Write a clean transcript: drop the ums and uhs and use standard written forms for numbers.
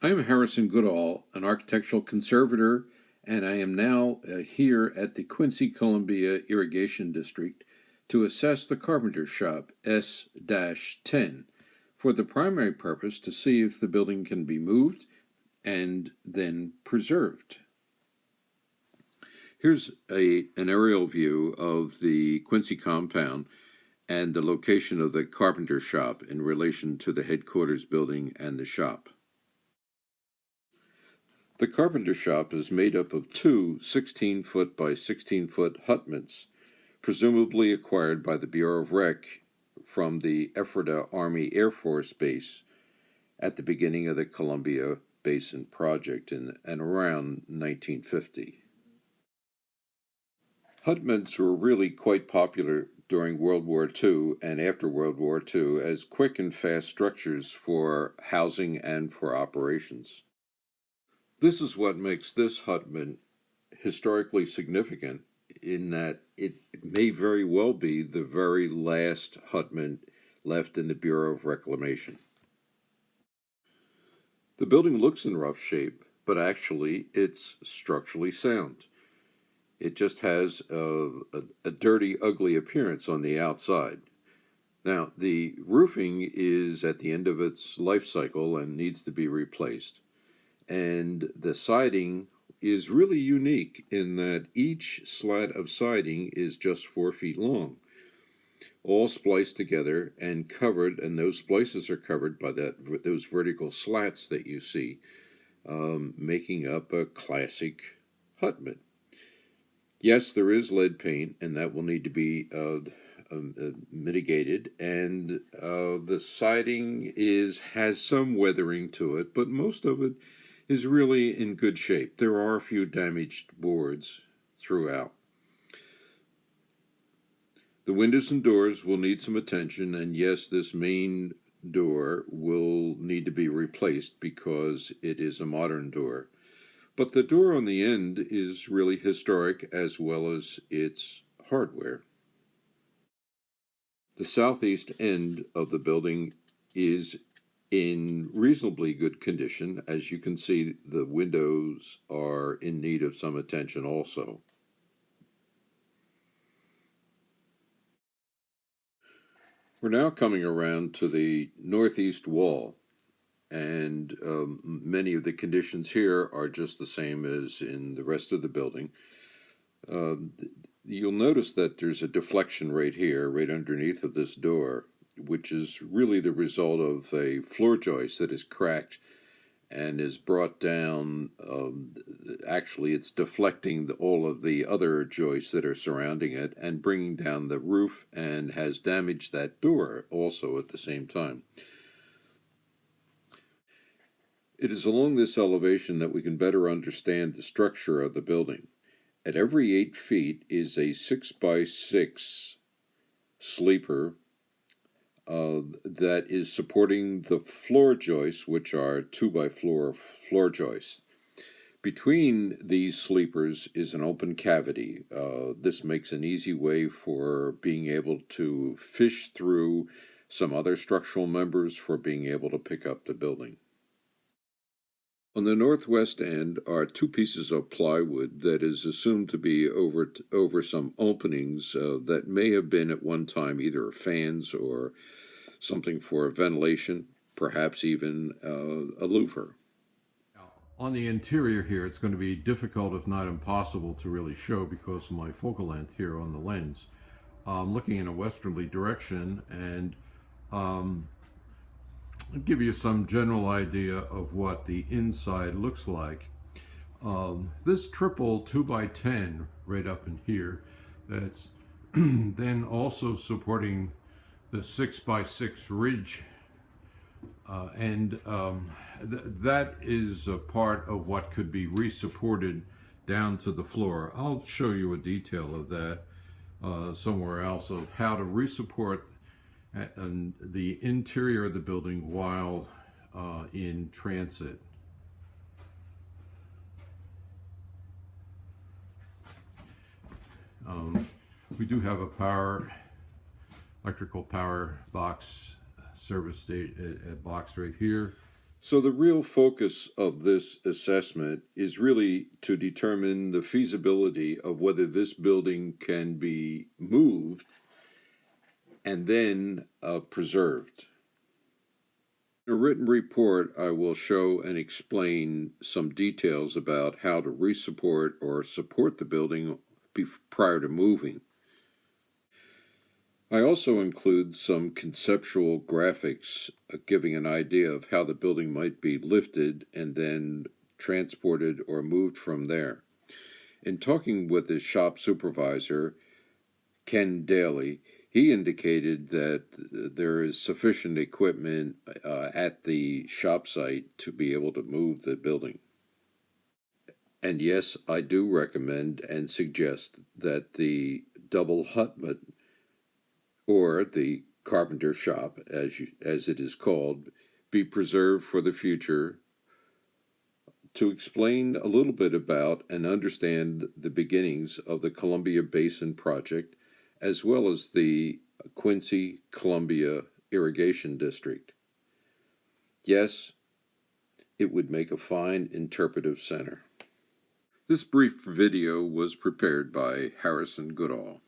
I am Harrison Goodall, an architectural conservator, and I am now here at the Quincy Columbia Irrigation District to assess the Carpenter Shop S-10 for the primary purpose to see if the building can be moved and then preserved. Here's an aerial view of the Quincy compound and the location of the Carpenter Shop in relation to the headquarters building and the shop. The Carpenter Shop is made up of two 16-foot by 16-foot hutments, presumably acquired by the Bureau of Rec from the Ephrata Army Air Force Base at the beginning of the Columbia Basin project in and around 1950. Hutments were really quite popular during World War II and after World War II as quick and fast structures for housing and for operations. This is what makes this hutment historically significant in that it may very well be the very last hutment left in the Bureau of Reclamation. The building looks in rough shape, but actually it's structurally sound. It just has a dirty, ugly appearance on the outside. Now, the roofing is at the end of its life cycle and needs to be replaced. And the siding is really unique in that each slat of siding is just 4 feet long, all spliced together and covered, and those splices are covered by those vertical slats that you see, making up a classic hutment. Yes, there is lead paint, and that will need to be mitigated, and the siding has some weathering to it, but most of it is really in good shape. There are a few damaged boards throughout. The windows and doors will need some attention, and yes, this main door will need to be replaced because it is a modern door. But the door on the end is really historic as well as its hardware. The southeast end of the building is in reasonably good condition. As you can see, the windows are in need of some attention also. We're now coming around to the northeast wall, and many of the conditions here are just the same as in the rest of the building. You'll notice that there's a deflection right here, right underneath of this door, which is really the result of a floor joist that is cracked and is brought down. Actually, it's deflecting all of the other joists that are surrounding it and bringing down the roof, and has damaged that door also at the same time. It is along this elevation that we can better understand the structure of the building. At every 8 feet is a 6x6 sleeper that is supporting the floor joists, which are 2x4 floor joists. Between these sleepers is an open cavity. This makes an easy way for being able to fish through some other structural members for being able to pick up the building. On the northwest end are 2 pieces of plywood that is assumed to be over some openings that may have been at one time either fans or something for ventilation, perhaps even a louver. On the interior here, it's going to be difficult, if not impossible, to really show because of my focal length here on the lens. I'm looking in a westerly direction, and I'll give you some general idea of what the inside looks like. This triple 2x10 right up in here, that's then also supporting the 6x6 ridge, and that is a part of what could be resupported down to the floor. I'll show you a detail of that somewhere else, of how to resupport the interior of the building while in transit. We do have a electrical power box service box right here. So the real focus of this assessment is really to determine the feasibility of whether this building can be moved and then preserved. In a written report, I will show and explain some details about how to resupport or support the building prior to moving. I also include some conceptual graphics giving an idea of how the building might be lifted and then transported or moved from there. In talking with the shop supervisor, Ken Daly, he indicated that there is sufficient equipment at the shop site to be able to move the building. And yes, I do recommend and suggest that the double hutment, or the Carpenter Shop, as it is called, be preserved for the future. To explain a little bit about and understand the beginnings of the Columbia Basin Project, as well as the Quincy Columbia Irrigation District. Yes, it would make a fine interpretive center. This brief video was prepared by Harrison Goodall.